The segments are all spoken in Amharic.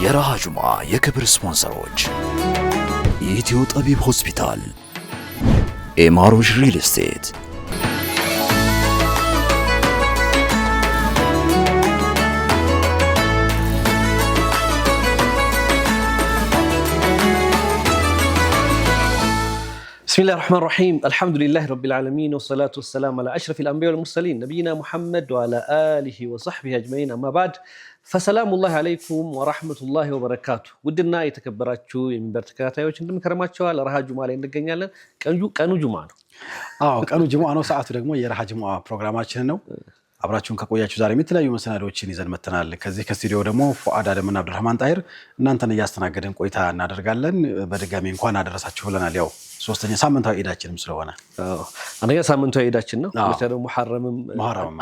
የራሃ ጁማ የክብር ስፖንሰሮች የኢትዮ ጠቢብ ሆስፒታል፣ ኤማሮጅ ሪል ስቴት፣ بسم الله الرحمن الرحيم الحمد لله رب العالمين والصلاة والسلام على أشرف الأنبياء والمرسلين نبينا محمد وعلى آله وصحبه أجمعين أما بعد فسلام الله عليكم ورحمة الله وبركاته ودنا يتكبراتشو يمبر تكاتايوش عندما كرماتشو على رها جمعة لين نجنيالن كانوا جمعة كانوا جمعة نو ساعات ደግሞ የረሃ ጁሙአ ፕሮግራማችን ነው አብራችሁን ከቆያችሁ ዛሬ የተለያዩ መሰናዶችን ይዘን መተናል ከዚህ ከስቱዲዮ ደግሞ ፉአድ አደምና አብዱራህማን ጣሂር እናንተን ያስተናገደን ቆይታ እናደርጋለን በድጋሚ እንኳን አደረሳችሁ ብለናል ያው ሶስተኛ ሳምንታዊ ኢዳችንም ስለሆነ አንደኛ ሳምንታዊ ኢዳችን ነው ለተደው ሙሐረምም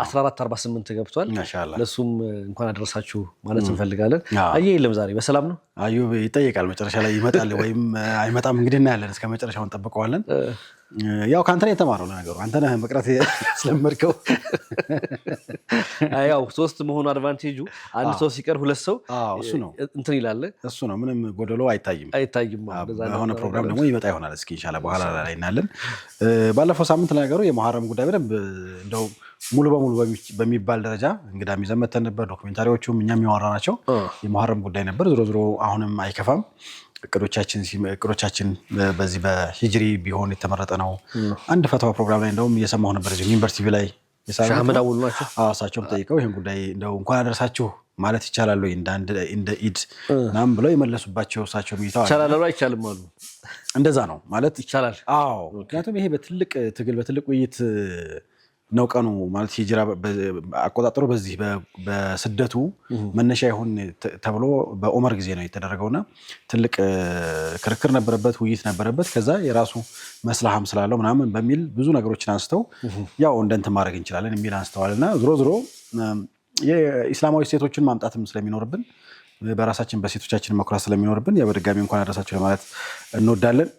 1448 ገብቷል ማሻአላ ለሱም እንኳን አደረሳችሁ ማለት እንፈልጋለን አየ የለም ዛሬ በሰላም ነው አዩብ ይጠይቃል መጨረሻ ላይ ይመጣል ወይም አይመጣም እንግዲህ እናያለን እስከ መጨረሻው እንጠብቀዋለን ያው ካንተ ነው የተማረው ነገሩ አንተ ነህ መቅረት ስለመርከው ያው ሶስት መሆኑ አድቫንቴጁ አንድ ሰው ሲቀር ሁለት ሰው እሱ ነው እንትን ይላል እሱ ነው ምንም ጎደሎ አይታይም በሆነ ፕሮግራም ደግሞ ይመጣ ይሆናል እስኪ ኢንሻአላህ በኋላ ላይ እናለን ባለፈው ሳምንት ነገሩ የሙሐረም ጉዳይ በደንብ እንደው ሙሉ በሙሉ በሚባል ደረጃ እንግዳም ይዘመተን ነበር ዶክመንታሪዎቹም እኛም ያወራናቸው የሙሐረም ጉዳይ ነበር ዝሮ አሁንም አይከፋም እቅዶቻችን በዚህ በሂጅሪ ቢሆን የተመረጠ ነው አንድ ፈተዋ ፕሮግራም ላይ እንደውም እየሰማሁ ነበር እዚህ ዩኒቨርሲቲ ላይ ሻህመድ አውል ናቸው እሳቸውም ጠይቀው ይሄን ጉዳይ እንደው እንኳን አደረሳችሁ ማለት ይቻላል ወይ እንደ ኢድ ናም ብለው የመለሱባቸው እሳቸው ሚታው ይቻላል ወይ አይቻልም አሉ እንደዛ ነው ማለት ይቻላል ምክንያቱም ይሄ በትልቅ ትግል በትልቅ ውይይት ነው ቀኑ ማለት ሂጅራ አቆጣጠሩ በዚህ በስደቱ መነሻ ይሁን ተብሎ በዑመር ጊዜ ነው የተደረገውና ትልቅ ክርክር ነበረበት ውይይት ነበረበት ከዛ የራሱ መስላሃም ስላለው ምናምን በሚል ብዙ ነገሮችን አንስተው ያው እንደንተ ማድረግ እንችላለን የሚል አንስተዋልና ዝሮ የኢስላማዊ ሴቶችን ማምጣትም ስለሚኖርብን በራሳችን በሴቶቻችን መኩራት ስለሚኖርብን የበድጋሚ እንኳን አደረሳችሁ ለማለት እንወዳለን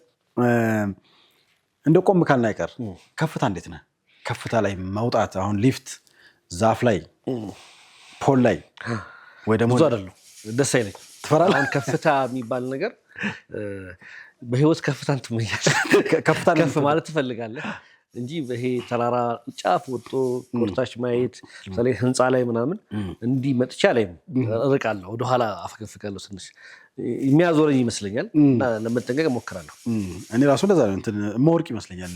እንደቆም ካልና አይቀር ከፍታ እንዴት ነህ ከፍታ ላይ መውጣት አሁን ሊፍት ዛፍ ላይ ፖል ላይ ወይ ደግሞ ብዙ አይደለም ደስ አይለኝ ትፈራለህ አሁን ከፍታ የሚባል ነገር በህይወት ከፍታን ትመኛለህ ከፍ ማለት ትፈልጋለህ እንጂ በሄ ተራራ ጫፍ ወጥቶ ቆርታች ማየት ለምሳሌ ህንጻ ላይ ምናምን እንዲህ መጥቻ ላይ ርቃለሁ ወደ ኋላ አፈከፍካለሁ ትንሽ የሚያዞረኝ ይመስለኛል እና ለመጠንቀቅ እሞክራለሁ እኔ ራሱ ለዛ ነው እንትን መወርቅ ይመስለኛል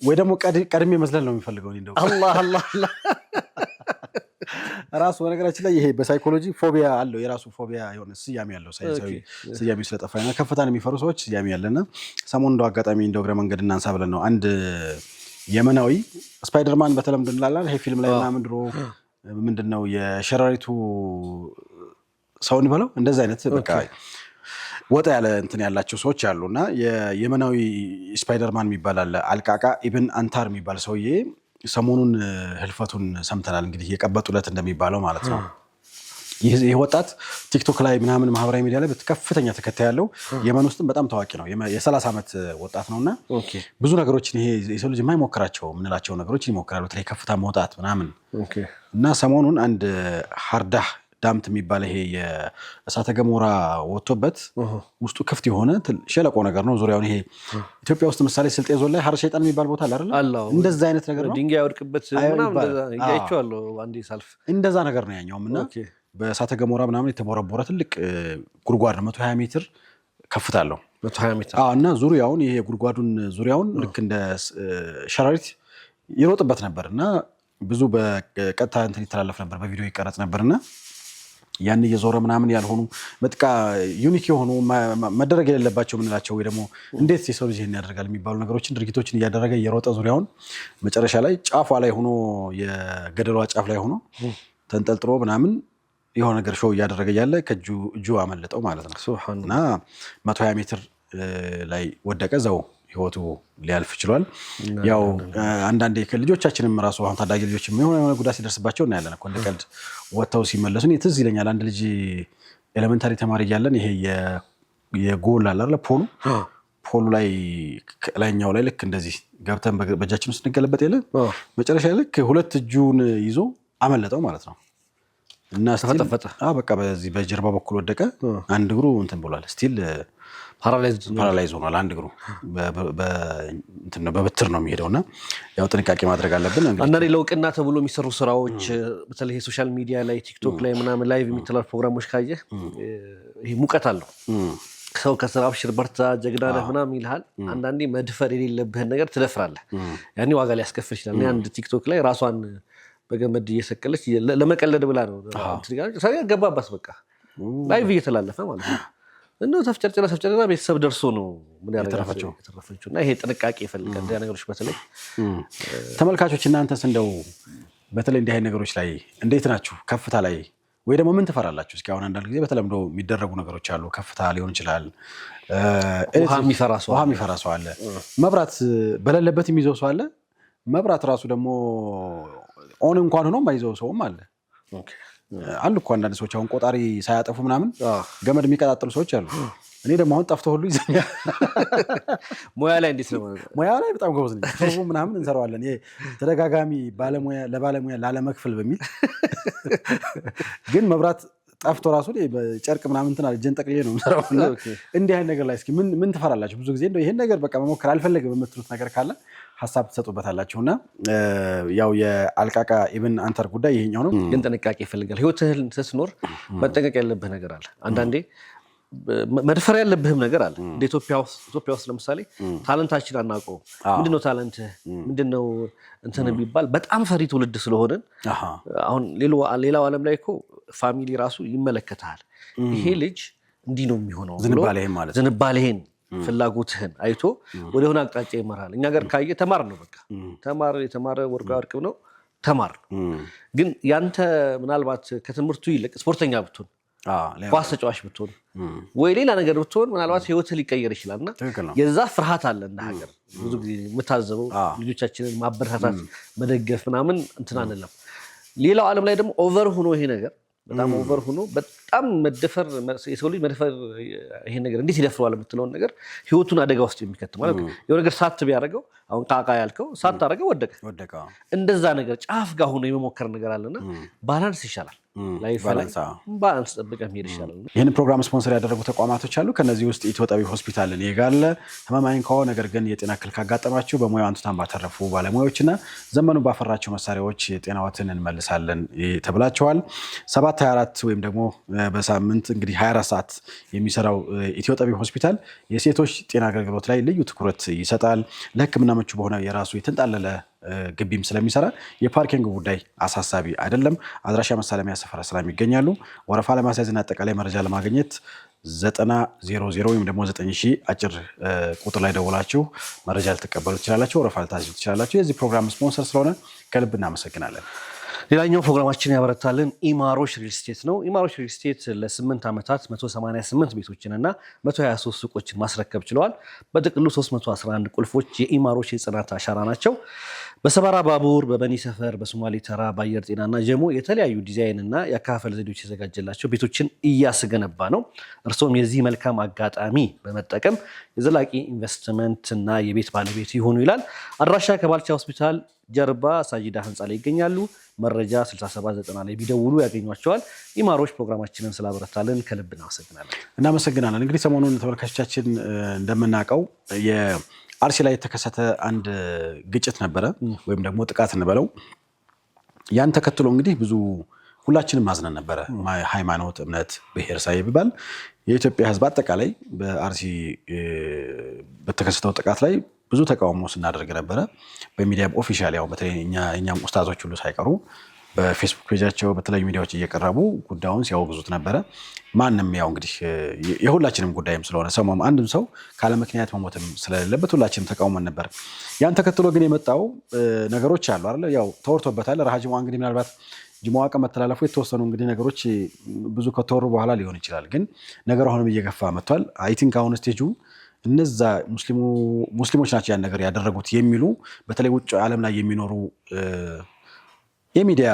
ወይ ደግሞ ቀድሜ መስለል ነው የሚፈልገው እንደው አላህ ራሱ በነገራችን ላይ ይሄ በሳይኮሎጂ ፎቢያ አለው የራሱ ፎቢያ የሆነ ስያሜ ያለው ሳይንሳዊ ስያሜ ስለጠፋና ከፍታን የሚፈሩ ሰዎች ስያሜ ያለና ሰሞኑን እንደው አጋጣሚ እንደው ግረ መንገድ እናንሳ ብለን ነው አንድ የመናዊ ስፓይደርማን በተለምዶ እንላለን ይሄ ፊልም ላይ ምናምን ድሮ ምንድነው የሸራሪቱ ሰውን ይበለው እንደዛ አይነት በቃ ወጣ ያለ እንትን ያላቸው ሰዎች አሉና የየመናዊ ስፓይደርማን የሚባል አልቃቃ ኢብን አንታር የሚባል ሰውዬ ሰሞኑን ህልፈቱን ሰምተናል እንግዲህ የቀበጡለት እንደሚባለው ማለት ነው ይሄ ወጣት ቲክቶክ ላይ ምናምን ማህበራዊ ሚዲያ ላይ በከፍተኛ ተከታይ ያለው የመን ውስጥም በጣም ታዋቂ ነው የ30 ዓመት ወጣት ነውና ብዙ ነገሮችን ይሄ የሰው ልጅ የማይሞክራቸው ምንላቸው ነገሮችን ይሞክራሉ በተለይ ከፍታ መውጣት ምናምን እና ሰሞኑን አንድ ሀርዳህ ዳምት የሚባል ይሄ የእሳተ ገሞራ ወጥቶበት ውስጡ ክፍት የሆነ ሸለቆ ነገር ነው ዙሪያውን ይሄ ኢትዮጵያ ውስጥ ምሳሌ ስልጤ ዞን ላይ ሀር ሸይጣን የሚባል ቦታ አለ አይደል እንደዛ አይነት ነገር ነው ድንጋይ ያወድቅበት ምናምን ያይቻለሁ አንዴ ሳልፍ እንደዛ ነገር ነው ያኛውምና በእሳተ ገሞራ ምናምን የተቦረቦረ ትልቅ ጉድጓድ ነው 120 ሜትር ከፍታ አለው 120 ሜትር እና ዙሪያውን ይሄ ጉድጓዱን ዙሪያውን ልክ እንደ ሸራሪት ይሮጥበት ነበርና ብዙ በቀጥታ እንትን ይተላለፍ ነበር በቪዲዮ ይቀረጽ ነበርና ያን እየዞረ ምናምን ያልሆኑ በጥቃ ዩኒክ የሆኑ መደረግ የሌለባቸው ምንላቸው ወይ ደግሞ እንዴት የሰው ልጅ ያደርጋል የሚባሉ ነገሮችን ድርጊቶችን እያደረገ እየሮጠ ዙሪያውን መጨረሻ ላይ ጫፏ ላይ ሆኖ የገደሏ ጫፍ ላይ ሆኖ ተንጠልጥሎ ምናምን የሆነ ነገር ሾው እያደረገ ያለ ከጁ አመለጠው ማለት ነው ሱብሃንና 120 ሜትር ላይ ወደቀ ዘው ህይወቱ ሊያልፍ ይችላል ያው አንዳንዴ ከልጆቻችንም ራሱ አሁን ታዳጊ ልጆችም የሆነ ጉዳት ሲደርስባቸው እና ያለና እንደ ቀልድ ወጣው ሲመለሱ እኔ ትዝ ይለኛል አንድ ልጅ ኤሌመንታሪ ተማሪ ያለን ይሄ የጎል አለ ፖሉ ላይ ላይኛው ላይ ልክ እንደዚህ ገብተን በእጃችን ውስጥ እንገለበጥ የለ መጨረሻ ልክ ሁለት እጁን ይዞ አመለጠው ማለት ነው እና ተፈጠፈጠ። በቃ በዚህ በጀርባ በኩል ወደቀ። አንድ እግሩ እንትን ብሏል። ስቲል ፓራላይዝ ሆኗል። አንድ እግሩ በበትር ነው የሚሄደውና ያው ጥንቃቄ ማድረግ አለብን። አንዳንዴ ለውቅና ተብሎ የሚሰሩ ስራዎች በተለይ ሶሻል ሚዲያ ላይ ቲክቶክ ላይ ምናምን ላይቭ የሚተላለፉ ፕሮግራሞች ካየህ ይሄ ሙቀት አለው። ሰው ከስራ አብሽር በርታ ጀግና ነህ ምናምን ይልሃል። አንዳንዴ መድፈር የሌለብህን ነገር ትደፍራለህ። ያኔ ዋጋ ሊያስከፍል ይችላል። አንድ ቲክቶክ ላይ ራሷን በገመድ እየሰቀለች ለመቀለድ ብላ ነው ገባባት። በቃ ላይቭ እየተላለፈ ማለት ነው። እንደው ተፍጨርጨራ ቤተሰብ ደርሶ ነው ምን ያደረጋቸው የተረፈችው። እና ይሄ ጥንቃቄ ይፈልጋል። እንዲያ ነገሮች በተለይ ተመልካቾች እናንተስ እንደው በተለይ እንዲህ አይነት ነገሮች ላይ እንዴት ናችሁ? ከፍታ ላይ ወይ ደግሞ ምን ትፈራላችሁ? እስኪ አሁን አንዳንድ ጊዜ በተለምዶ የሚደረጉ ነገሮች አሉ። ከፍታ ሊሆን ይችላል፣ ውሃ የሚፈራ ሰው አለ፣ መብራት በሌለበት የሚይዘው ሰው አለ። መብራት ራሱ ደግሞ ኦን እንኳን ሆኖ የማይዘው ሰውም አለ። አሉ እኮ አንዳንድ ሰዎች አሁን ቆጣሪ ሳያጠፉ ምናምን ገመድ የሚቀጣጥሉ ሰዎች አሉ። እኔ ደግሞ አሁን ጠፍቶ ሁሉ ይዘኛል። ሙያ ላይ እንዴት ነው? ሙያ ላይ በጣም ጎበዝ ነኝ። ቶርቡ ምናምን እንሰራዋለን። ይሄ ተደጋጋሚ ለባለሙያ ላለመክፈል በሚል ግን መብራት ጠፍቶ ራሱ በጨርቅ ምናምን እንትን እጄን ጠቅልዬ ነው የምሰራው። እንዲህ አይነት ነገር ላይ እስኪ ምን ትፈራላችሁ? ብዙ ጊዜ እንደው ይሄን ነገር በቃ መሞከር አልፈለግም የምትሉት ነገር ካለ ሀሳብ ትሰጡበታላችሁና ያው የአልቃቃ ኢብን አንተር ጉዳይ ይሄኛው ነው። ግን ጥንቃቄ ይፈልጋል። ህይወትህን ስትኖር መጠንቀቅ ያለብህ ነገር አለ። አንዳንዴ መድፈር ያለብህም ነገር አለ። እንደ ኢትዮጵያ ውስጥ ለምሳሌ ታለንታችን አናውቀውም። ምንድነው ታለንትህ ምንድነው እንትን ቢባል በጣም ፈሪ ትውልድ ስለሆንን አሁን ሌላው ዓለም ላይ እኮ ፋሚሊ ራሱ ይመለከታል። ይሄ ልጅ እንዲህ ነው የሚሆነው ዝንባሌህን ፍላጎትህን አይቶ ወደሆነ አቅጣጫ ይመራል። እኛ ጋር ካየ ተማር ነው በቃ የተማረ ወርቅ አርቅም ነው ተማር። ግን ያንተ ምናልባት ከትምህርቱ ይልቅ ስፖርተኛ ብትሆን ኳስ ተጫዋች ብትሆን ወይ ሌላ ነገር ብትሆን ምናልባት ህይወትህ ሊቀየር ይችላልና የዛ ፍርሃት አለ። እንደ ሀገር ብዙ ጊዜ የምታዘበው ልጆቻችንን ማበረታታት መደገፍ ምናምን እንትን አንለም። ሌላው ዓለም ላይ ደግሞ ኦቨር ሆኖ ይሄ ነገር በጣም ኦቨር ሆኖ በጣም መደፈር የሰው ልጅ መደፈር ይሄ ነገር እንዴት ይደፍረዋል የምትለውን ነገር ህይወቱን አደጋ ውስጥ የሚከት ማለት ነው። የሆነ ነገር ሳት ቢያደርገው አሁን ቃቃ ያልከው ሳት አደረገው ወደቀ። እንደዛ ነገር ጫፍ ጋር ሆኖ የመሞከር ነገር አለና ባላንስ ይሻላል። ባላንስ ጠብቀህ መሄድ ይሻላል። ይህን ፕሮግራም ስፖንሰር ያደረጉ ተቋማቶች አሉ። ከነዚህ ውስጥ ኢትዮ ጠቢብ ሆስፒታልን ይጋለ ህመማይን ከሆነ ነገር ግን የጤና እክል ካጋጠማችሁ በሙያው አንቱታን ባተረፉ ባለሙያዎችና ዘመኑ ባፈራቸው መሳሪያዎች ጤናዎትን እንመልሳለን ተብላችኋል። 7/24 ወይም ደግሞ በሳምንት እንግዲህ 24 ሰዓት የሚሰራው ኢትዮ ጠቢብ ሆስፒታል የሴቶች ጤና አገልግሎት ላይ ልዩ ትኩረት ይሰጣል። ለህክምና ምቹ በሆነ የራሱ የተንጣለለ ግቢም ስለሚሰራ የፓርኪንግ ጉዳይ አሳሳቢ አይደለም። አድራሻ መሳለሚያ ሰፈራ ሰላም ይገኛሉ። ወረፋ ለማስያዝና አጠቃላይ መረጃ ለማግኘት 900 ወይም ደግሞ 9000 አጭር ቁጥር ላይ ደውላችሁ መረጃ ልትቀበሉ ትችላላችሁ። ወረፋ ልታስይዙ ትችላላችሁ። የዚህ ፕሮግራም ስፖንሰር ስለሆነ ከልብ እናመሰግናለን። ሌላኛው ፕሮግራማችን ያበረታልን ኢማሮሽ ሪል ስቴት ነው። ኢማሮሽ ሪል ስቴት ለ8 ዓመታት 188 ቤቶችንና 123 ሱቆችን ማስረከብ ችለዋል። በጥቅሉ 311 ቁልፎች የኢማሮሽ የጽናት አሻራ ናቸው። በሰባራ ባቡር፣ በበኒ ሰፈር፣ በሶማሌ ተራ፣ በአየር ጤናና ጀሞ የተለያዩ ዲዛይንና የአከፋፈል ዘዴዎች የተዘጋጀላቸው ቤቶችን እያስገነባ ነው። እርሶም የዚህ መልካም አጋጣሚ በመጠቀም የዘላቂ ኢንቨስትመንትና የቤት ባለቤት ይሆኑ ይላል። አድራሻ ከባልቻ ሆስፒታል ጀርባ ሳጂዳ ህንፃ ላይ ይገኛሉ። መረጃ 6790 ላይ ቢደውሉ ያገኟቸዋል። ኢማሮሽ ፕሮግራማችንን ስላበረታልን ከልብ እናመሰግናለን። እንግዲህ ሰሞኑን ተመልካቾቻችን እንደምናውቀው የአርሲ ላይ የተከሰተ አንድ ግጭት ነበረ ወይም ደግሞ ጥቃት እንበለው። ያን ተከትሎ እንግዲህ ብዙ ሁላችንም ማዝነን ነበረ። ሃይማኖት፣ እምነት፣ ብሔር ሳይባል የኢትዮጵያ ህዝብ አጠቃላይ በአርሲ በተከሰተው ጥቃት ላይ ብዙ ተቃውሞ ስናደርግ ነበረ። በሚዲያ ኦፊሻል ያው በተለይ እኛም ኡስታዞች ሁሉ ሳይቀሩ በፌስቡክ ፔጃቸው በተለያዩ ሚዲያዎች እየቀረቡ ጉዳዩን ሲያወግዙት ነበረ። ማንም ያው እንግዲህ የሁላችንም ጉዳይም ስለሆነ ሰው አንድም ሰው ካለ ምክንያት መሞትም ስለሌለበት ሁላችንም ተቃውመን ነበር። ያን ተከትሎ ግን የመጣው ነገሮች አሉ አይደል? ያው ተወርቶበታል። ረሃ ጅሙዓ እንግዲህ ምናልባት ጅሙዓ ቀን መተላለፉ የተወሰኑ እንግዲህ ነገሮች ብዙ ከተወሩ በኋላ ሊሆን ይችላል። ግን ነገሩ አሁንም እየገፋ መጥቷል። አይ ቲንክ አሁን ስቴጁ እነዛ ሙስሊሞች ናቸው ያን ነገር ያደረጉት የሚሉ በተለይ ውጭ ዓለም ላይ የሚኖሩ በሚዲያ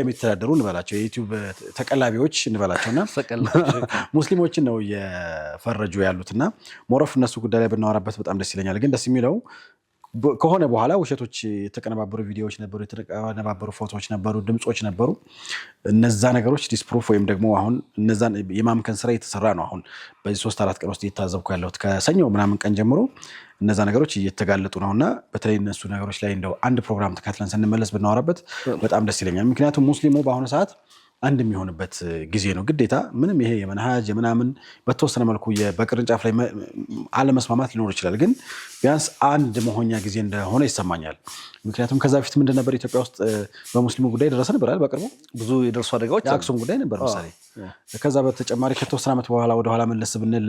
የሚተዳደሩ እንበላቸው የዩቲዩብ ተቀላቢዎች እንበላቸውና ሙስሊሞችን ነው የፈረጁ ያሉትና ሞረፍ እነሱ ጉዳይ ላይ ብናወራበት በጣም ደስ ይለኛል። ግን ደስ የሚለው ከሆነ በኋላ ውሸቶች የተቀነባበሩ ቪዲዮዎች ነበሩ፣ የተቀነባበሩ ፎቶዎች ነበሩ፣ ድምጾች ነበሩ። እነዛ ነገሮች ዲስፕሩፍ ወይም ደግሞ አሁን እነዛን የማምከን ስራ የተሰራ ነው። አሁን በዚህ 3-4 ቀን ውስጥ እየታዘብኩ ያለሁት ከሰኞ ምናምን ቀን ጀምሮ እነዛ ነገሮች እየተጋለጡ ነውና በተለይ እነሱ ነገሮች ላይ እንደው አንድ ፕሮግራም ተካትለን ስንመለስ ብናወራበት በጣም ደስ ይለኛል። ምክንያቱም ሙስሊሙ በአሁኑ ሰዓት አንድ የሚሆንበት ጊዜ ነው። ግዴታ ምንም ይሄ የመንሃጅ ምናምን በተወሰነ መልኩ በቅርንጫፍ ላይ አለመስማማት ሊኖር ይችላል፣ ግን ቢያንስ አንድ መሆኛ ጊዜ እንደሆነ ይሰማኛል። ምክንያቱም ከዛ በፊት ምንድን ነበር ኢትዮጵያ ውስጥ በሙስሊሙ ጉዳይ ደረሰ ነበር አይደል? በቅርቡ ብዙ የደርሱ አደጋዎች የአክሱም ጉዳይ ነበር ምሳሌ። ከዛ በተጨማሪ ከተወሰነ ዓመት በኋላ ወደኋላ መለስ ብንል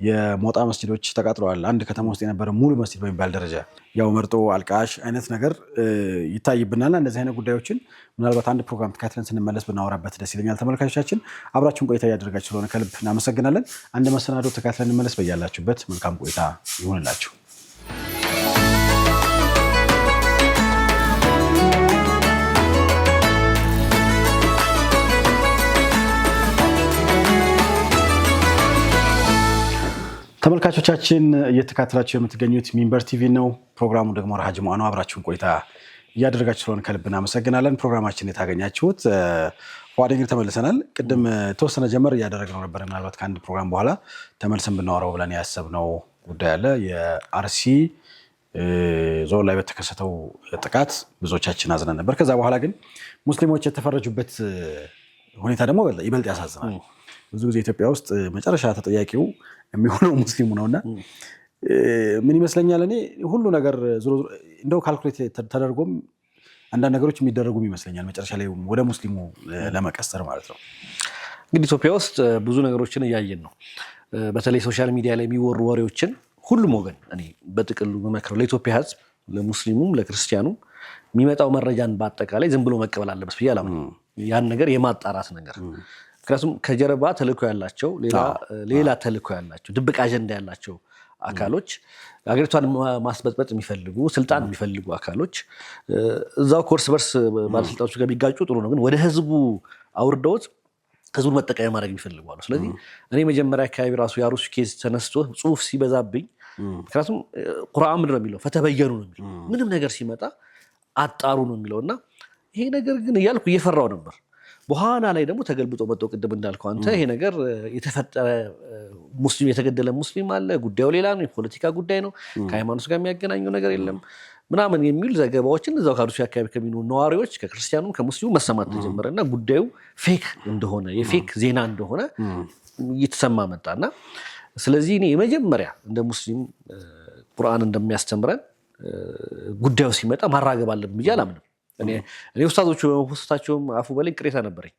የሞጣ መስጂዶች ተቃጥለዋል። አንድ ከተማ ውስጥ የነበረ ሙሉ መስጂድ በሚባል ደረጃ ያው መርጦ አልቃሽ አይነት ነገር ይታይብናልና እንደዚህ አይነት ጉዳዮችን ምናልባት አንድ ፕሮግራም ተካትለን ስንመለስ ብናወራበት ደስ ይለኛል። ተመልካቾቻችን አብራችሁን ቆይታ እያደረጋችሁ ስለሆነ ከልብ እናመሰግናለን። አንድ መሰናዶ ተካትለን እንመለስ። በያላችሁበት መልካም ቆይታ ይሁንላችሁ። ተመልካቾቻችን እየተካተላችሁ የምትገኙት ሚንበር ቲቪ ነው። ፕሮግራሙ ደግሞ ረሃ ጅሙዓ ነው። አብራችሁን ቆይታ እያደረጋችሁ ስለሆነ ከልብ እናመሰግናለን። ፕሮግራማችን የታገኛችሁት ፏድ እንግዲህ ተመልሰናል። ቅድም ተወሰነ ጀመር እያደረግነው ነበር። ምናልባት ከአንድ ፕሮግራም በኋላ ተመልሰን ብናወራው ብለን ያሰብነው ጉዳይ አለ። የአርሲ ዞን ላይ በተከሰተው ጥቃት ብዙዎቻችን አዝነን ነበር። ከዛ በኋላ ግን ሙስሊሞች የተፈረጁበት ሁኔታ ደግሞ ይበልጥ ያሳዝናል። ብዙ ጊዜ ኢትዮጵያ ውስጥ መጨረሻ ተጠያቂው የሚሆነው ሙስሊሙ ነውና ምን ይመስለኛል እኔ ሁሉ ነገር ዞሮ እንደው ካልኩሌት ተደርጎም አንዳንድ ነገሮች የሚደረጉም ይመስለኛል መጨረሻ ላይ ወደ ሙስሊሙ ለመቀሰር ማለት ነው። እንግዲህ ኢትዮጵያ ውስጥ ብዙ ነገሮችን እያየን ነው። በተለይ ሶሻል ሚዲያ ላይ የሚወሩ ወሬዎችን ሁሉም ወገን እኔ በጥቅሉ መመክረው ለኢትዮጵያ ሕዝብ ለሙስሊሙም ለክርስቲያኑም የሚመጣው መረጃን በአጠቃላይ ዝም ብሎ መቀበል አለበት ብዬ አላምንም። ያን ነገር የማጣራት ነገር ምክንያቱም ከጀርባ ተልእኮ ያላቸው ሌላ ተልእኮ ያላቸው ድብቅ አጀንዳ ያላቸው አካሎች ሀገሪቷን ማስበጥበጥ የሚፈልጉ ስልጣን የሚፈልጉ አካሎች እዛው ኮርስ በርስ ባለስልጣኖች ጋር ቢጋጩ ጥሩ ነው፣ ግን ወደ ህዝቡ አውርደውት ህዝቡን መጠቀሚያ ማድረግ የሚፈልጉ አሉ። ስለዚህ እኔ መጀመሪያ አካባቢ ራሱ የአሩሲ ኬዝ ተነስቶ ጽሁፍ ሲበዛብኝ ምክንያቱም ቁርአን ምንድን ነው የሚለው ፈተበየኑ ነው የሚለው ምንም ነገር ሲመጣ አጣሩ ነው የሚለው እና ይሄ ነገር ግን እያልኩ እየፈራው ነበር። በኋላ ላይ ደግሞ ተገልብጦ መጥቶ ቅድም እንዳልከው አንተ ይሄ ነገር የተፈጠረ ሙስሊም የተገደለ ሙስሊም አለ፣ ጉዳዩ ሌላ ነው፣ የፖለቲካ ጉዳይ ነው፣ ከሃይማኖት ጋር የሚያገናኘው ነገር የለም ምናምን የሚል ዘገባዎችን እዛው ከአሩሲ አካባቢ ከሚኖሩ ነዋሪዎች ከክርስቲያኑም ከሙስሊሙ መሰማት ተጀመረ እና ጉዳዩ ፌክ እንደሆነ የፌክ ዜና እንደሆነ እየተሰማ መጣና ስለዚህ እኔ የመጀመሪያ እንደ ሙስሊም ቁርአን እንደሚያስተምረን ጉዳዩ ሲመጣ ማራገብ አለብን ብዬ አላምንም። እኔ ኡስታዞቹ በመፖስታቸውም አፉ በላይ ቅሬታ ነበረኝ።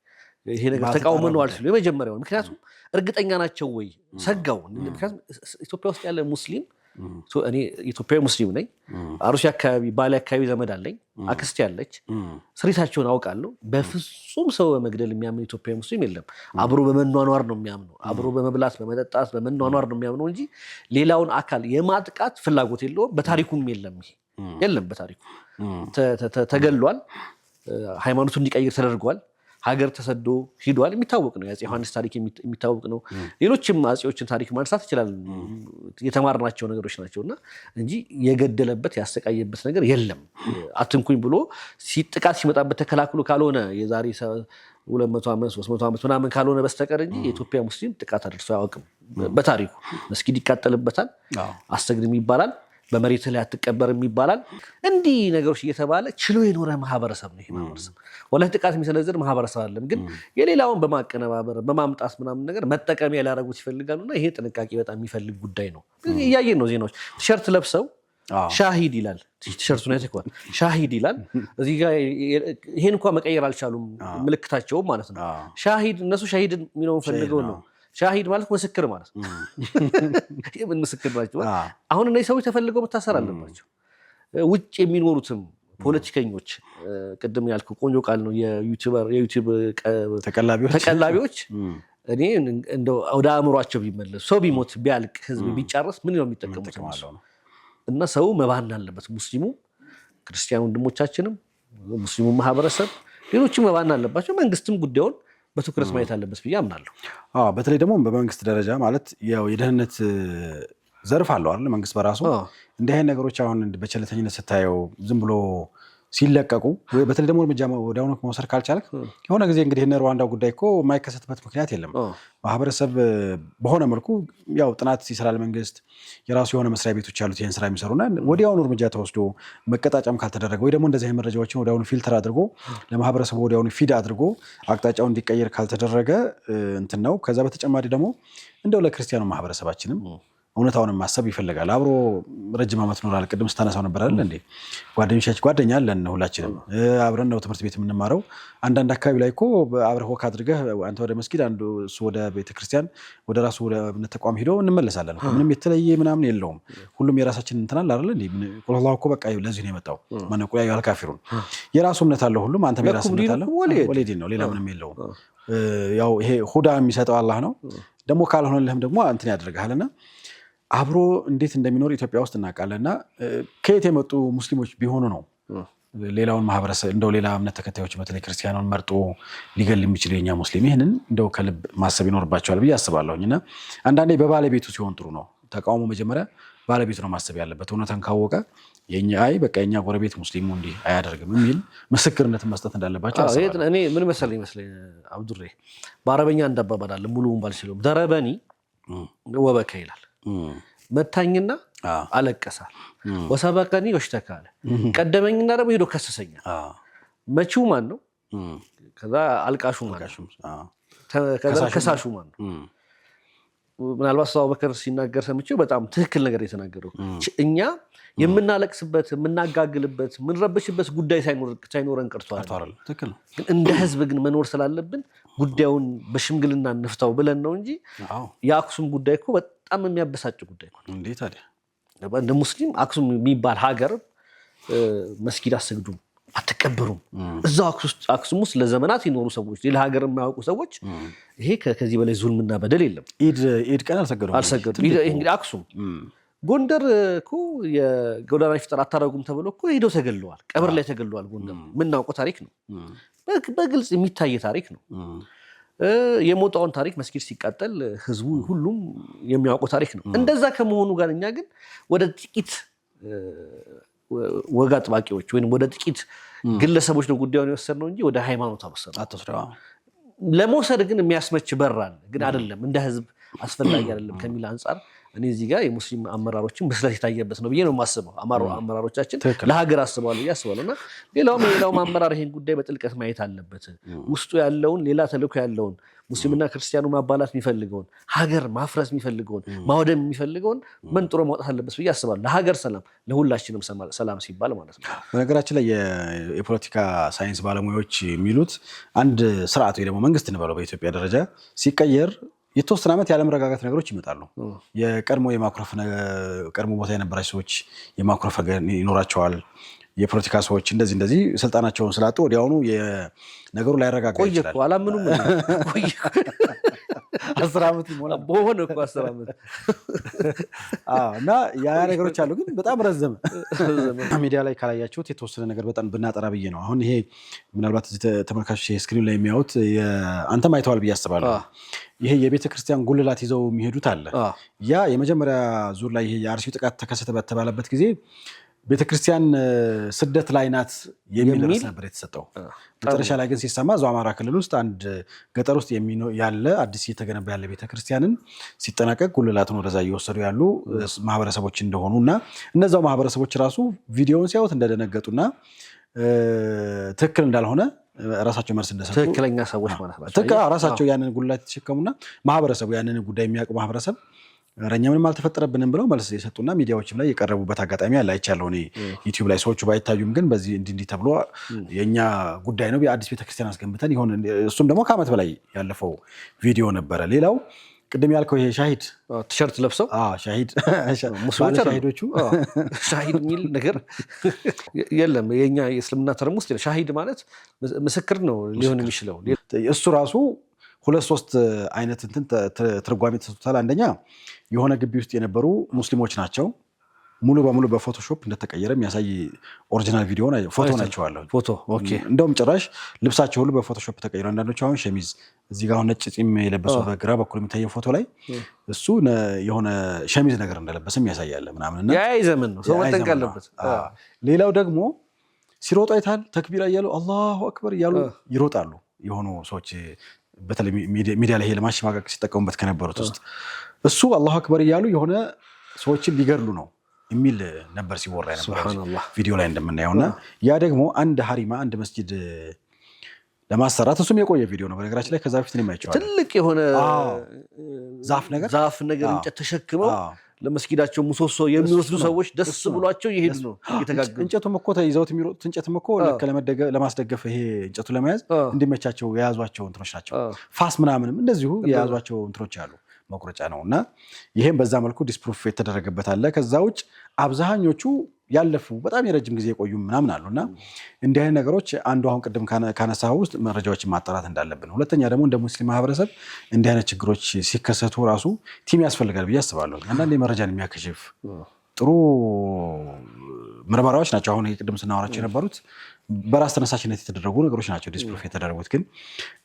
ይሄ ነገር ተቃውመን ነው አልኩ የመጀመሪያው። ምክንያቱም እርግጠኛ ናቸው ወይ ሰጋው። ምክንያቱም ኢትዮጵያ ውስጥ ያለ ሙስሊም እኔ ኢትዮጵያዊ ሙስሊም ነኝ። አሩሲ አካባቢ ባሌ አካባቢ ዘመድ አለኝ፣ አክስቴ አለች። ስሪታቸውን አውቃለሁ። በፍጹም ሰው በመግደል የሚያምን ኢትዮጵያዊ ሙስሊም የለም። አብሮ በመኗኗር ነው የሚያምነው። አብሮ በመብላት በመጠጣት በመኗኗር ነው የሚያምነው እንጂ ሌላውን አካል የማጥቃት ፍላጎት የለውም። በታሪኩም የለም። ይሄ የለም በታሪኩ ተገሏል። ሃይማኖቱ እንዲቀይር ተደርጓል። ሀገር ተሰዶ ሂዷል። የሚታወቅ ነው። የአፄ ዮሐንስ ታሪክ የሚታወቅ ነው። ሌሎችም አፄዎችን ታሪክ ማንሳት ይችላል። የተማርናቸው ነገሮች ናቸውና እንጂ የገደለበት ያሰቃየበት ነገር የለም። አትንኩኝ ብሎ ጥቃት ሲመጣበት ተከላክሎ ካልሆነ የዛሬ 200 ዓመት 300 ዓመት ምናምን ካልሆነ በስተቀር እንጂ የኢትዮጵያ ሙስሊም ጥቃት አድርሶ አያውቅም። በታሪኩ መስጊድ ይቃጠልበታል፣ አሰግድም ይባላል፣ በመሬት ላይ አትቀበርም ይባላል። እንዲህ ነገሮች እየተባለ ችሎ የኖረ ማህበረሰብ ነው። ይሄ ማህበረሰብ ወላሂ ጥቃት የሚሰነዝር ማህበረሰብ አይደለም። ግን የሌላውን በማቀነባበር በማምጣት ምናምን ነገር መጠቀሚያ ሊያደርጉት ይፈልጋሉና ይሄ ጥንቃቄ በጣም የሚፈልግ ጉዳይ ነው። እያየን ነው ዜናዎች። ቲሸርት ለብሰው ሻሂድ ይላል። ቲሸርቱን አይተከዋል። ሻሂድ ይላል። እዚህ ጋር ይሄን እንኳን መቀየር አልቻሉም፣ ምልክታቸውም ማለት ነው። ሻሂድ እነሱ ሻሂድ የሚለውን ፈልገው ነው። ሻሂድ ማለት ምስክር ማለት ነው። ምን ምስክር ናቸው? አሁን እነዚህ ሰዎች ተፈልገው መታሰር አለባቸው። ውጭ የሚኖሩትም ፖለቲከኞች ቅድም ያልኩ ቆንጆ ቃል ነው። የዩቲዩብ ተቀላቢዎች እኔ እንደው ወደ አእምሯቸው ቢመለሱ ሰው ቢሞት ቢያልቅ ህዝብ ቢጫረስ ምን ነው የሚጠቀሙት? እና ሰው መባን አለበት። ሙስሊሙ ክርስቲያን ወንድሞቻችንም ሙስሊሙ ማህበረሰብ ሌሎችም መባን አለባቸው። መንግስትም ጉዳዩን በትኩረት ማየት አለበት ብዬ አምናለሁ። በተለይ ደግሞ በመንግስት ደረጃ ማለት ያው የደህንነት ዘርፍ አለው አይደል መንግስት በራሱ እንዲህ አይነት ነገሮች አሁን በቸልተኝነት ስታየው ዝም ብሎ ሲለቀቁ ወይ በተለይ ደግሞ እርምጃ ወዲያውኑ መውሰድ ካልቻልክ የሆነ ጊዜ እንግዲህ እነ ሩዋንዳው ጉዳይ እኮ የማይከሰትበት ምክንያት የለም። ማህበረሰብ በሆነ መልኩ ያው ጥናት ይሰራል መንግስት የራሱ የሆነ መስሪያ ቤቶች ያሉት ይሄን ስራ የሚሰሩና ወዲያውኑ እርምጃ ተወስዶ መቀጣጫም ካልተደረገ ወይ ደግሞ እንደዚህ መረጃዎችን ወዲያውኑ ፊልተር አድርጎ ለማህበረሰቡ ወዲያውኑ ፊድ አድርጎ አቅጣጫው እንዲቀየር ካልተደረገ እንትን ነው። ከዛ በተጨማሪ ደግሞ እንደው ለክርስቲያኑ ማህበረሰባችንም እውነታውን ማሰብ ይፈልጋል። አብሮ ረጅም ዓመት ኖራል። ቅድም ስታነሳው ነበር አይደል እንዴ ጓደኞቻችን ጓደኛ አለን ሁላችንም አብረን ነው ትምህርት ቤት የምንማረው። አንዳንድ አካባቢ ላይ እኮ አብረህ ወክ አድርገህ አንተ ወደ መስጊድ አንዱ እሱ ወደ ቤተክርስቲያን ወደ ራሱ ወደ እምነት ተቋም ሄዶ እንመለሳለን። ምንም የተለየ ምናምን የለውም። ሁሉም የራሳችን እንትን አለ አይደል እንዴ ቁልላሁ እኮ በቃ ለዚህ ነው የመጣው ማን ነው ያል ካፊሩን የራሱ እምነት አለው ሁሉም አንተም የራሱ እምነት አለ ወለዲን ነው ሌላ ምንም የለውም። ያው ይሄ ሁዳ የሚሰጠው አላህ ነው። ደግሞ ካልሆነልህም ደግሞ እንትን ያደርጋልና አብሮ እንዴት እንደሚኖር ኢትዮጵያ ውስጥ እናውቃለንና ከየት የመጡ ሙስሊሞች ቢሆኑ ነው ሌላውን ማህበረሰብ እንደው ሌላ እምነት ተከታዮች በተለይ ክርስቲያኑን መርጦ ሊገል የሚችል የኛ ሙስሊም ይሄንን እንደው ከልብ ማሰብ ይኖርባቸዋል ብዬ አስባለሁኝና አንዳንዴ በባለቤቱ ሲሆን ጥሩ ነው። ተቃውሞ መጀመሪያ ባለቤቱ ነው ማሰብ ያለበት። እውነታን ካወቀ የኛ በቃ የኛ ጎረቤት ሙስሊሙ እንዲህ አያደርግም የሚል ምስክርነት መስጠት እንዳለባቸው አስባለሁ። እኔ ምን መሰለኝ አብዱሬ በአረበኛ እንዳባባላል ሙሉውን ባልችልም ደረበኒ ወበከ ይላል መታኝና አለቀሳል ወሰበቀኒ ወሽተካለ ቀደመኝና ደግሞ ሄዶ ከሰሰኛል። መቺው ማን ነው? ከዛ አልቃሹ ማን ነው? ከዛ ከሳሹ ማን ነው? ምናልባት አቡበከር ሲናገር ሰምቼው በጣም ትክክል ነገር የተናገረው እኛ የምናለቅስበት የምናጋግልበት የምንረብሽበት ጉዳይ ሳይኖረን ቀርቷል። ግን እንደ ህዝብ ግን መኖር ስላለብን ጉዳዩን በሽምግልና እንፍታው ብለን ነው እንጂ የአክሱም ጉዳይ እኮ በጣም የሚያበሳጭ ጉዳይ ነው። እንዴ ታዲያ እንደ ሙስሊም አክሱም የሚባል ሀገር መስጊድ አሰግዱም አትቀበሩም። እዛው አክሱም ውስጥ ለዘመናት የኖሩ ሰዎች ሌላ ሀገር የማያውቁ ሰዎች ይሄ ከዚህ በላይ ዙልምና በደል የለም። ኢድ ቀን አልሰገዱም። እንግዲህ አክሱም ጎንደር እኮ የጎዳና ፍጥር አታረጉም ተብሎ እኮ ሄደው ተገለዋል። ቀብር ላይ ተገለዋል። ጎንደር የምናውቀው ታሪክ ነው። በግልጽ የሚታይ ታሪክ ነው። የሞጣውን ታሪክ መስጊድ ሲቃጠል ህዝቡ ሁሉም የሚያውቀው ታሪክ ነው። እንደዛ ከመሆኑ ጋር እኛ ግን ወደ ጥቂት ወግ አጥባቂዎች ወይም ወደ ጥቂት ግለሰቦች ነው ጉዳዩን የወሰድነው እንጂ ወደ ሃይማኖት አትወስደው። ለመውሰድ ግን የሚያስመች በራል ግን አይደለም፣ እንደ ህዝብ አስፈላጊ አይደለም ከሚል አንጻር እኔ እዚህ ጋር የሙስሊም አመራሮችን ብስለት የታየበት ነው ብዬ ነው የማስበው። አመራሮቻችን ለሀገር አስበዋል ብዬ አስባለሁና ሌላውም አመራር ይሄን ጉዳይ በጥልቀት ማየት አለበት። ውስጡ ያለውን ሌላ ተልዕኮ ያለውን ሙስሊምና ክርስቲያኑ ማባላት የሚፈልገውን ሀገር ማፍረስ የሚፈልገውን ማውደም የሚፈልገውን መንጥሮ ማውጣት አለበት ብዬ አስባለሁ። ለሀገር ሰላም፣ ለሁላችንም ሰላም ሲባል ማለት ነው። በነገራችን ላይ የፖለቲካ ሳይንስ ባለሙያዎች የሚሉት አንድ ስርዓት ወይ ደግሞ መንግስት እንበለው በኢትዮጵያ ደረጃ ሲቀየር የተወሰነ ዓመት ያለመረጋጋት ነገሮች ይመጣሉ። የቀድሞ ቀድሞ ቦታ የነበራቸው ሰዎች የማኩረፍ ይኖራቸዋል። የፖለቲካ ሰዎች እንደዚህ ስልጣናቸውን ስላጡ ወዲያውኑ ነገሩ ላይረጋጋ ይችላል። ቆየ አላምኑም ቆየ 10 ዓመት ይሞላ በሆነ እኮ 10 ዓመት እና ያ ነገሮች አሉ። ግን በጣም ረዘመ። ሚዲያ ላይ ካላያችሁት የተወሰነ ነገር በጣም ብናጠራ ብዬ ነው። አሁን ይሄ ምናልባት ተመልካቾች ስክሪን ላይ የሚያዩት አንተም አይተዋል ብዬ አስባለሁ። ይሄ የቤተክርስቲያን ጉልላት ይዘው የሚሄዱት አለ። ያ የመጀመሪያ ዙር ላይ ይሄ የአርሲው ጥቃት ተከሰተ በተባለበት ጊዜ ቤተክርስቲያን ስደት ላይ ናት የሚል ርዕስ ነበር የተሰጠው። መጨረሻ ላይ ግን ሲሰማ እዛው አማራ ክልል ውስጥ አንድ ገጠር ውስጥ ያለ አዲስ እየተገነባ ያለ ቤተክርስቲያንን ሲጠናቀቅ ጉልላትን ወደዛ እየወሰዱ ያሉ ማህበረሰቦች እንደሆኑና እነዛው ማህበረሰቦች ራሱ ቪዲዮውን ሲያዩት እንደደነገጡና ትክክል እንዳልሆነ ራሳቸው መልስ እንደሰጡ ትክክለኛ ሰዎች ማለት ናቸው። ራሳቸው ያንን ጉልላት የተሸከሙና ማህበረሰቡ ያንን ጉዳይ የሚያውቁ ማህበረሰብ ረኛ ምንም አልተፈጠረብንም ብለው መልስ የሰጡና ሚዲያዎችም ላይ የቀረቡበት አጋጣሚ አለ አይቻለሁ። እኔ ዩቲዩብ ላይ ሰዎቹ ባይታዩም ግን በዚህ እንዲህ ተብሎ የኛ ጉዳይ ነው የአዲስ ቤተክርስቲያን አስገንብተን ይሆን እሱም ደግሞ ከዓመት በላይ ያለፈው ቪዲዮ ነበረ። ሌላው ቅድም ያልከው ይሄ ሻሂድ ቲሸርት ለብሰው ሻሂድ ሻሂዶቹ ሻሂድ የሚል ነገር የለም። የኛ የእስልምና ተርም ውስጥ ሻሂድ ማለት ምስክር ነው ሊሆን የሚችለው። እሱ ራሱ 2-3 አይነት ትርጓሜ ተሰጥቷል። አንደኛ የሆነ ግቢ ውስጥ የነበሩ ሙስሊሞች ናቸው ሙሉ በሙሉ በፎቶሾፕ እንደተቀየረ የሚያሳይ ኦሪጂናል ቪዲዮ ፎቶ ናቸዋለሁ። ፎቶ ኦኬ። እንደውም ጭራሽ ልብሳቸው ሁሉ በፎቶሾፕ ተቀይረ፣ አንዳንዶቹ አሁን ሸሚዝ እዚህ ጋር አሁን ነጭ ጺም የለበሱ በግራ በኩል የሚታየው ፎቶ ላይ እሱ የሆነ ሸሚዝ ነገር እንደለበሰም ያሳያል ምናምንና ያ ዘመን ነው፣ ሰው መጠንቀቅ አለበት። ሌላው ደግሞ ሲሮጡ አይታል፣ ተክቢራ እያሉ አላሁ አክበር እያሉ ይሮጣሉ የሆኑ ሰዎች፣ በተለይ ሚዲያ ላይ ለማሸማቀቅ ሲጠቀሙበት ከነበሩት ውስጥ እሱ አላሁ አክበር እያሉ የሆነ ሰዎችን ሊገድሉ ነው የሚል ነበር ሲወራ ነበር ቪዲዮ ላይ እንደምናየውና ያ ደግሞ አንድ ሀሪማ አንድ መስጂድ ለማሰራት እሱም የቆየ ቪዲዮ ነው በነገራችን ላይ። ከዛ በፊት ነው የማይቻለው ትልቅ የሆነ ዛፍ ነገር እንጨት ተሸክመው ለመስጊዳቸው ምሰሶ የሚወስዱ ሰዎች ደስ ብሏቸው ይሄዱ ነው እየተጋገሩ። እንጨቱም እኮ ተይዘውት የሚሮጡት እንጨቱም እኮ ለማስደገፍ ይሄ እንጨቱ ለመያዝ እንዲመቻቸው የያዟቸው እንትኖች ናቸው። ፋስ ምናምንም እንደዚሁ የያዟቸው እንትኖች አሉ፣ መቁረጫ ነው። እና ይሄም በዛ መልኩ ዲስፕሩፍ የተደረገበት አለ። ከዛ ውጭ አብዛኞቹ ያለፉ በጣም የረጅም ጊዜ የቆዩ ምናምን አሉና እንዲህ አይነት ነገሮች አንዱ አሁን ቅድም ካነሳው ውስጥ መረጃዎችን ማጣራት እንዳለብን፣ ሁለተኛ ደግሞ እንደ ሙስሊም ማህበረሰብ እንዲህ አይነት ችግሮች ሲከሰቱ ራሱ ቲም ያስፈልጋል ብዬ አስባለሁ። አንዳንዴ መረጃን የሚያከሽፍ ጥሩ ምርመራዎች ናቸው። አሁን ቅድም ስናወራቸው የነበሩት በራስ ተነሳሽነት የተደረጉ ነገሮች ናቸው ዲስፕሩፍ የተደረጉት። ግን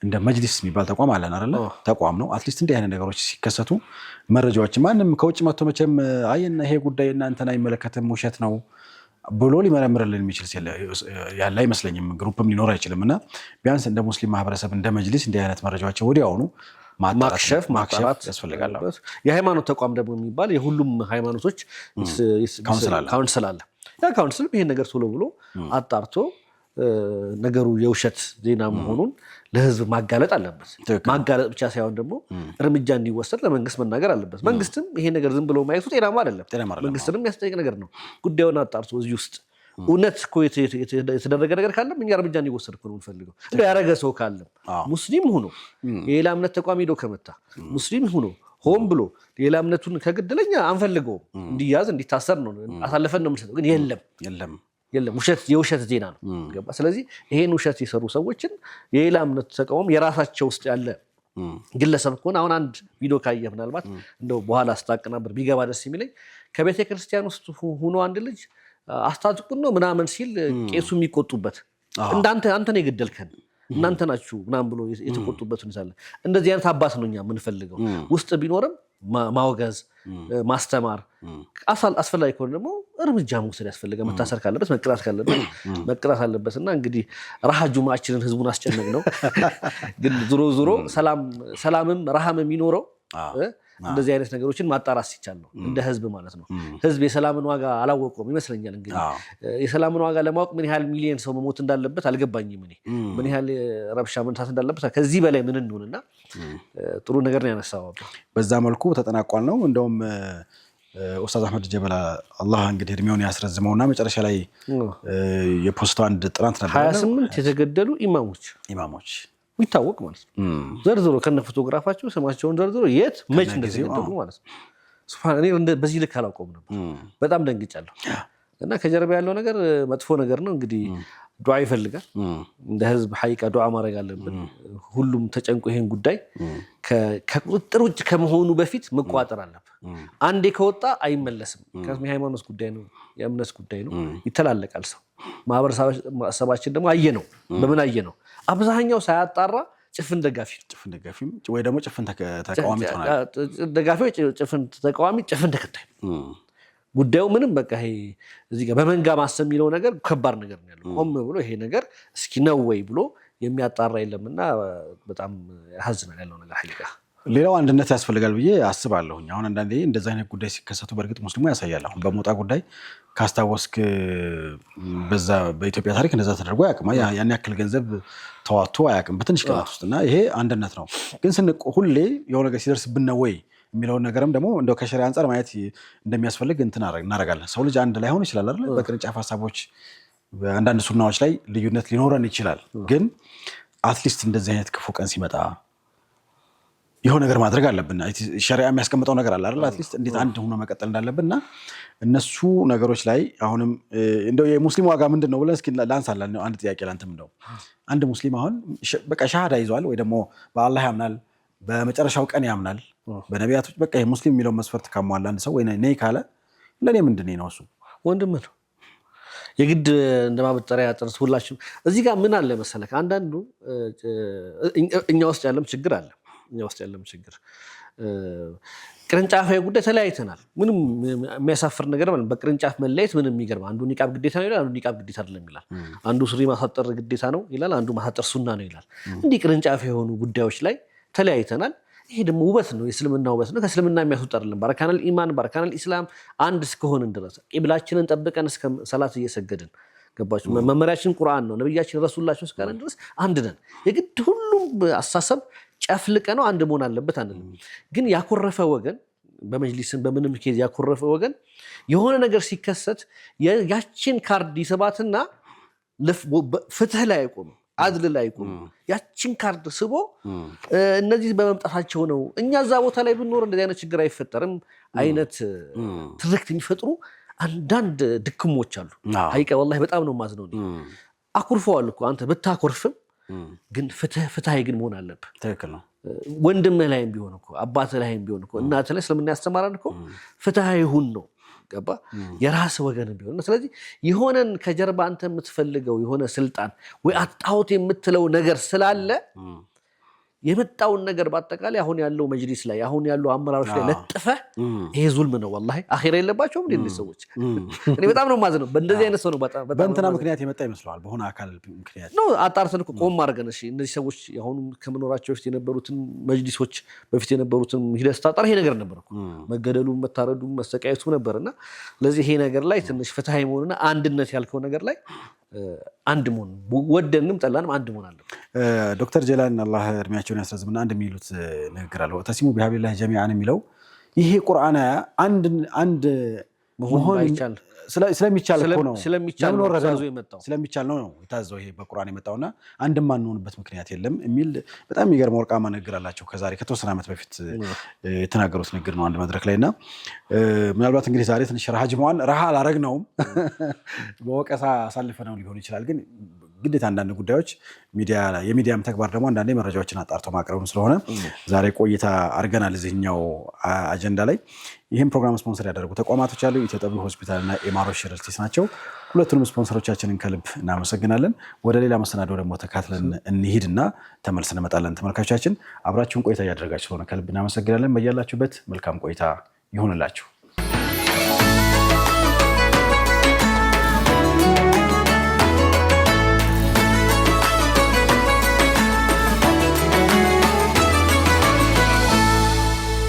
እንደ መጅሊስ የሚባል ተቋም አለን አይደለ? ተቋም ነው። አትሊስት እንዲህ አይነት ነገሮች ሲከሰቱ መረጃዎች ማንም ከውጭ መጥቶ መቼም አየና ይሄ ጉዳይ እናንተን አይመለከትም ውሸት ነው ብሎ ሊመረምርልን የሚችል ያለ አይመስለኝም። ግሩፕም ሊኖር አይችልም። እና ቢያንስ እንደ ሙስሊም ማህበረሰብ እንደ መጅሊስ እንዲህ አይነት መረጃዎችን ወዲያውኑ ማክሸፍ ያስፈልጋል። የሃይማኖት ተቋም ደግሞ የሚባል የሁሉም ሃይማኖቶች ካውንስል አለ። ያ ካውንስል ይሄን ነገር ቶሎ ብሎ አጣርቶ ነገሩ የውሸት ዜና መሆኑን ለህዝብ ማጋለጥ አለበት። ማጋለጥ ብቻ ሳይሆን ደግሞ እርምጃ እንዲወሰድ ለመንግስት መናገር አለበት። መንግስትም ይሄ ነገር ዝም ብሎ ማየቱ ጤናማ አይደለም። መንግስትንም የሚያስጠይቅ ነገር ነው። ጉዳዩን አጣርቶ እዚህ ውስጥ እውነት እኮ የተደረገ ነገር ካለም እኛ እርምጃ እንዲወሰድ እኮ ነው የምንፈልገው። ያረገ ሰው ካለም ሙስሊም ሆኖ የሌላ እምነት ተቋም ሄዶ ከመታ ሙስሊም ሆኖ ሆን ብሎ ሌላ እምነቱን ከገደለኛ አንፈልገውም፣ እንዲያዝ እንዲታሰር ነው አሳልፈን ነው የምንሰጠው። ግን የለም የውሸት ዜና ነው። ስለዚህ ይሄን ውሸት የሰሩ ሰዎችን የሌላ እምነት ተቃውሞ የራሳቸው ውስጥ ያለ ግለሰብ ከሆነ አሁን አንድ ቪዲዮ ካየ ምናልባት እንደው በኋላ ስታቀናበር ቢገባ ደስ የሚለኝ ከቤተክርስቲያን ውስጥ ሆኖ አንድ ልጅ አስታጥቁን ነው ምናምን ሲል ቄሱ የሚቆጡበት አንተ ነው የገደልከን እናንተ ናችሁ ምናምን ብሎ የተቆጡበት ሁኔታ አለ። እንደዚህ አይነት አባት ነው እኛ የምንፈልገው። ውስጥ ቢኖርም ማውገዝ፣ ማስተማር አስፈላጊ ከሆነ ደግሞ እርምጃ መውሰድ ያስፈልጋል። መታሰር ካለበት መቅጣት አለበት። እና እንግዲህ ረሃ ጁማችንን ህዝቡን አስጨነቅ ነው። ግን ዞሮ ሰላምም ረሃም የሚኖረው እንደዚህ አይነት ነገሮችን ማጣራት ሲቻል ነው፣ እንደ ህዝብ ማለት ነው። ህዝብ የሰላምን ዋጋ አላወቀውም ይመስለኛል። እንግዲህ የሰላምን ዋጋ ለማወቅ ምን ያህል ሚሊዮን ሰው መሞት እንዳለበት አልገባኝም። እኔ ምን ያህል ረብሻ መንሳት እንዳለበት ከዚህ በላይ ምን እንሆንና ጥሩ ነገር ነው ያነሳው። በዛ መልኩ ተጠናቋል ነው። እንደውም ኡስታዝ አህመድ ጀበላ አላህ እንግዲህ እድሜውን ያስረዝመውና መጨረሻ ላይ የፖስቱ አንድ ጥናት ነበር 28 የተገደሉ ኢማሞች ይታወቅ ማለት ነው። ዘርዝሮ ከነ ፎቶግራፋቸው ስማቸውን ዘርዝሮ የት መች እንደተገደሉ ማለት ነው። ሱብሃን እኔ በዚህ ልክ አላውቀውም ነበር። በጣም ደንግጫለሁ። እና ከጀርባ ያለው ነገር መጥፎ ነገር ነው። እንግዲህ ዱዓ ይፈልጋል። እንደ ህዝብ ሐቂቃ ዱዓ ማድረግ አለብን። ሁሉም ተጨንቆ ይሄን ጉዳይ ከቁጥጥር ውጭ ከመሆኑ በፊት መቋጠር አለበት። አንዴ ከወጣ አይመለስም። ምክንያቱም የሃይማኖት ጉዳይ ነው፣ የእምነት ጉዳይ ነው፣ ይተላለቃል ሰው። ማህበረሰባችን ደግሞ አየነው። በምን አየነው? አብዛኛው ሳያጣራ ጭፍን ደጋፊ ወይ ደግሞ ጭፍን ተቃዋሚ ትሆናለህ። ደጋፊው ጭፍን ተቃዋሚ፣ ጭፍን ተከታይ ጉዳዩ ምንም በቃ ይሄ እዚህ ጋር በመንጋ ማሰብ የሚለው ነገር ከባድ ነገር ነው ያለው። ቆም ብሎ ይሄ ነገር እስኪ ነው ወይ ብሎ የሚያጣራ የለምና በጣም ያሳዝናል ያለው ነገር ሐቂቃ። ሌላው አንድነት ያስፈልጋል ብዬ አስባለሁ። አሁን አንዳንዴ እንደዛ አይነት ጉዳይ ሲከሰቱ በእርግጥ ሙስሊሙ ያሳያል። አሁን በሞጣ ጉዳይ ካስታወስክ በዛ በኢትዮጵያ ታሪክ እንደዛ ተደርጎ አያውቅም። ያን ያክል ገንዘብ ተዋቶ አያውቅም በትንሽ ቀናት ውስጥ። እና ይሄ አንድነት ነው። ግን ሁሌ የሆነ ነገር ሲደርስብን ነው ወይ የሚለውን ነገርም ደግሞ እንደው ከሸሪዓ አንጻር ማየት እንደሚያስፈልግ እናደርጋለን። ሰው ልጅ አንድ ላይ ሆኖ ይችላል አይደል? በቅርንጫፍ ሀሳቦች አንዳንድ ሱናዎች ላይ ልዩነት ሊኖረን ይችላል። ግን አትሊስት እንደዚህ አይነት ክፉ ቀን ሲመጣ የሆነ ነገር ማድረግ አለብን። ሸሪዓ የሚያስቀምጠው ነገር አለ አይደል? አትሊስት እንዴት አንድ ሆኖ መቀጠል እንዳለብን እና እነሱ ነገሮች ላይ አሁንም እንደው የሙስሊም ዋጋ ምንድን ነው ብለን እስኪ ላንሳለን። አንድ ጥያቄ ላንተም እንደው አንድ ሙስሊም አሁን በቃ ሻሃዳ ይዟል ወይ ደግሞ በአላህ ያምናል፣ በመጨረሻው ቀን ያምናል፣ በነቢያቶች በቃ ሙስሊም የሚለውን መስፈርት ካሟላ አንድ ሰው ወይ ነይ ካለ ለኔ ምንድነው ነው እሱ ወንድም ነው የግድ እንደማበጠሪያ ጥርስ ሁላችንም እዚህ ጋር ምን አለ መሰለህ አንዳንዱ እኛ ውስጥ ያለም ችግር ቅርንጫፋዊ ጉዳይ ተለያይተናል ምንም የሚያሳፍር ነገር ማለት በቅርንጫፍ መለየት ምንም የሚገርም አንዱ ኒቃብ ግዴታ ነው ይላል አንዱ ኒቃብ ግዴታ አይደለም ይላል አንዱ ሱሪ ማሳጠር ግዴታ ነው ይላል አንዱ ማሳጠር ሱና ነው ይላል እንዲህ ቅርንጫፍ የሆኑ ጉዳዮች ላይ ተለያይተናል ይሄ ደግሞ ውበት ነው የእስልምና ውበት ነው ከእስልምና የሚያስወጣ አይደለም ባረካናል ኢማን ባረካናል ኢስላም አንድ እስከሆንን ድረስ ቂብላችንን ጠብቀን እስከ ሰላት እየሰገድን ገባችሁ መመሪያችን ቁርአን ነው ነብያችን ረሱላችን እስከሆንን ድረስ አንድ ነን የግድ ሁሉም አሳሰብ ጨፍልቀ ነው አንድ መሆን አለበት አንልም ግን ያኮረፈ ወገን በመጅሊስን በምንም ኬዝ ያኮረፈ ወገን የሆነ ነገር ሲከሰት ያችን ካርድ ይሰባትና ፍትህ ላይ አይቆም አድል ላይ አይቆም ያችን ካርድ ስቦ እነዚህ በመምጣታቸው ነው እኛ እዛ ቦታ ላይ ብንኖር እንደዚህ አይነት ችግር አይፈጠርም አይነት ትርክት የሚፈጥሩ አንዳንድ ድክሞች አሉ ሀቂቃ ወላሂ በጣም ነው ማዝነው አኩርፈዋል እኮ አንተ ብታኮርፍም ግን ፍትሃዊ ግን መሆን አለበት ትክክል ነው ወንድምህ ላይም ቢሆን እኮ አባትህ ላይም ቢሆን እኮ እናትህ ላይ ስለምን ያስተማራን እኮ ፍትሃዊ ሁን ነው ገባ የራስ ወገን ቢሆን ስለዚህ የሆነን ከጀርባ አንተ የምትፈልገው የሆነ ስልጣን ወይ አጣውት የምትለው ነገር ስላለ የመጣውን ነገር በአጠቃላይ አሁን ያለው መጅሊስ ላይ አሁን ያለው አመራሮች ላይ ለጥፈ ይሄ ዙልም ነው ወላሂ አኺራ የለባቸውም እንዴ ሰዎች እኔ በጣም ነው ማዘነው በእንደዚህ አይነት ሰው ነው በጣም በእንትና ምክንያት የመጣ ይመስላል በሆነ አካል ምክንያት ነው አጣርተን እኮ ቆም አድርገን እሺ እነዚህ ሰዎች አሁን ከመኖራቸው በፊት የነበሩትን መጅሊሶች በፊት የነበሩትን ሂደት ታጣር ይሄ ነገር ነበር እኮ መገደሉ መታረዱ መሰቃየቱ ነበርና ለዚህ ይሄ ነገር ላይ ትንሽ ፍትሃዊ መሆንና አንድነት ያልከው ነገር ላይ አንድ መሆን ወደንም ጠላንም አንድ መሆን አለ ዶክተር ጀላን አላህ እድሜያቸውን ያስረዝምና አንድ የሚሉት ንግግር አለው ተሲሙ ቢሃቢላህ ጀሚዓን የሚለው ይሄ ቁርአን አንድ መሆን ይቻላል ስለሚቻል እኮ ነው ስለሚቻል ነው የታዘው ይሄ በቁርአን የመጣውና አንድም ማንሆንበት ምክንያት የለም የሚል በጣም የሚገርም ወርቃማ ንግግር አላቸው ከዛሬ ከተወሰነ ዓመት በፊት የተናገሩት ንግግር ነው አንድ መድረክ ላይና ምናልባት እንግዲህ ዛሬ ትንሽ ረሃጅሟን ረሃ አላረግነውም በወቀሳ አሳልፈነው ሊሆን ይችላል ግን ግዴታ አንዳንድ ጉዳዮች የሚዲያም ተግባር ደግሞ አንዳንዴ መረጃዎችን አጣርቶ ማቅረብም ስለሆነ ዛሬ ቆይታ አድርገናል እዚህኛው አጀንዳ ላይ ይህም ፕሮግራም ስፖንሰር ያደረጉ ተቋማቶች አሉ ኢትዮ ጠቢብ ሆስፒታልና ኤማሮሽ ሪል ስቴት ናቸው ሁለቱንም ስፖንሰሮቻችንን ከልብ እናመሰግናለን ወደ ሌላ መሰናዶ ደግሞ ተካትለን እንሂድና ተመልሰን እንመጣለን ተመልካቾቻችን አብራችሁን ቆይታ እያደረጋችሁ ስለሆነ ከልብ እናመሰግናለን በያላችሁበት መልካም ቆይታ ይሁንላችሁ